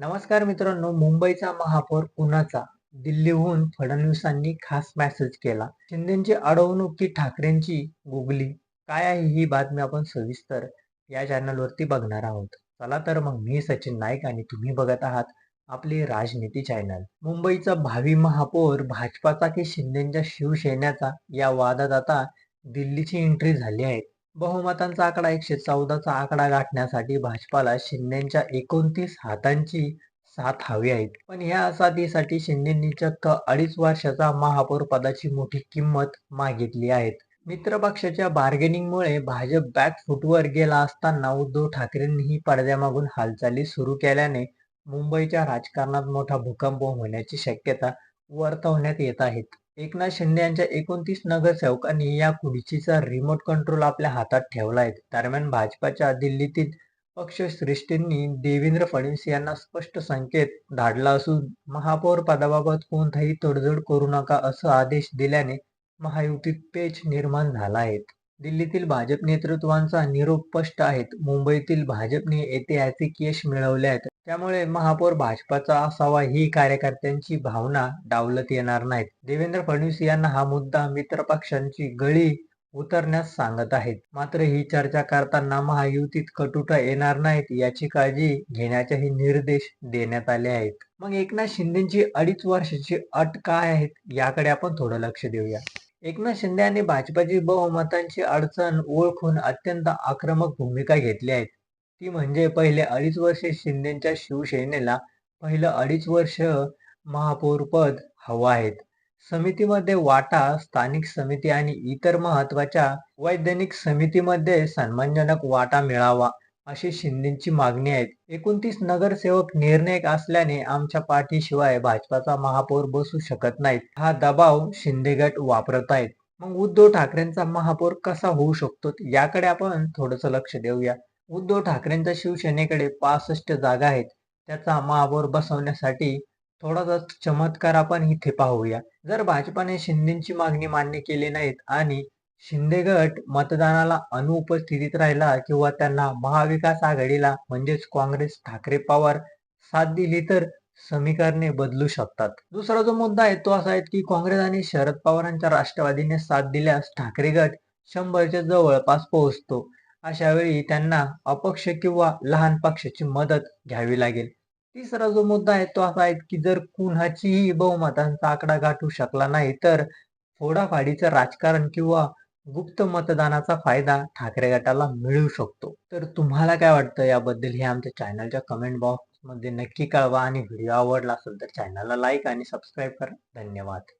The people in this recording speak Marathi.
नमस्कार मित्रांनो, मुंबईचा महापौर कुणाचा? दिल्लीहून फडणवीसांनी खास मेसेज केला. शिंदेची अडवणूक की ठाकरेंची गुगली? काय आहे ही बातमी आपण सविस्तर या चॅनलवरती बघणार आहोत. चला तर मग मी सचिन नाईक आणि तुम्ही बघत आहात आपले राजनीती चॅनल. मुंबईचा भावी महापौर भाजपाचा की शिंदेच्या शिवसेनेचा या वादात आता दिल्लीची एंट्री झाली आहे. बहुमतांचा आकडा 114चा आकडा गाठण्यासाठी भाजपाला शिंदेच्या 29 हातांची साथ हवी आहे. पण या साथीसाठी शिंदेंनी चक्क 2.5 वर्षाचा महापौर पदाची मोठी किंमत मागितली आहे. मित्रपक्षाच्या बार्गेनिंगमुळे भाजप बॅकफूटवर गेला असताना उद्धव ठाकरेंनीही पडद्यामागून हालचाली सुरू केल्याने मुंबईच्या राजकारणात मोठा भूकंप होण्याची शक्यता वर्तवण्यात येत आहेत. एकनाथ शिंदे यांच्या 29 नगरसेवकांनी या खुर्चीचा रिमोट कंट्रोल आपल्या हातात ठेवला आहे. दरम्यान भाजपाच्या दिल्लीतील पक्षश्रेष्ठींनी देवेंद्र फडणवीस यांना स्पष्ट संकेत धाडला असून महापौर पदाबाबत कोणताही तडजोड करू नका असा आदेश दिल्याने महायुतीत पेच निर्माण झाला आहे. दिल्लीतील भाजप नेतृत्वाचा निरोप स्पष्ट आहे. मुंबईतील भाजपने ऐतिहासिक यश मिळवले आहे. त्यामुळे महापौर भाजपाचा असावा ही कार्यकर्त्यांची भावना डावलत येणार नाहीत. देवेंद्र फडणवीस यांना हा मुद्दा मित्रपक्षांची गळी उतरण्यास सांगत आहेत. मात्र ही चर्चा करताना महायुतीत कटुता येणार नाहीत याची काळजी घेण्याचेही निर्देश देण्यात आले आहेत. मग एकनाथ शिंदेची 2.5 वर्षाची अट काय आहेत याकडे आपण थोडं लक्ष देऊया. एकनाथ शिंदे यांनी भाजपाची बहुमतांची अडचण ओळखून अत्यंत आक्रमक भूमिका घेतली आहे. ती म्हणजे पहिले 2.5 वर्षे शिंदेच्या शिवसेनेला पहिलं 2.5 वर्ष महापौरपद हवं आहे. समितीमध्ये वाटा, स्थानिक समिती आणि इतर महत्वाच्या वैधानिक समितीमध्ये सन्मानजनक वाटा मिळावा अशी शिंदेची मागणी आहे. 29 नगरसेवक निर्णायक असल्याने आमच्या पाठीशिवाय भाजपाचा महापौर बसू शकत नाहीत हा दबाव शिंदे गट वापरत आहेत. मग उद्धव ठाकरेंचा महापौर कसा होऊ शकतो याकडे आपण थोडंसं लक्ष देऊया. उद्धव ठाकरेंच्या शिवसेनेकडे 65 जागा आहेत. त्याचा महापौर बसवण्यासाठी थोडासा चमत्कार आपण इथे पाहूया. जर भाजपाने शिंदेची मागणी मान्य केली नाहीत आणि शिंदे गट मतदानाला अनुपस्थितीत राहिला किंवा त्यांना महाविकास आघाडीला म्हणजेच काँग्रेस ठाकरे पवार साथ दिली तर समीकरणे बदलू शकतात. दुसरा जो मुद्दा आहे तो असा आहे की काँग्रेस आणि शरद पवारांच्या राष्ट्रवादीने साथ दिल्यास ठाकरे गट 100च्या जवळपास पोहोचतो. अशा वेळी त्यांना अपक्ष किंवा लहान पक्षाची मदत घ्यावी लागेल. तिसरा जो मुद्दा आहे तो असा आहे की जर कुणाचीही बहुमतांचा आकडा गाठू शकला नाही तर फोडाफाडीचं राजकारण किंवा गुप्त मतदानाचा फायदा ठाकरे गटाला मिळू शकतो. तर तुम्हाला काय वाटतं याबद्दल हे आमच्या चॅनलच्या कमेंट बॉक्स मध्ये नक्की कळवा आणि व्हिडिओ आवडला असेल तर चॅनलला लाईक आणि सबस्क्राईब करा. धन्यवाद.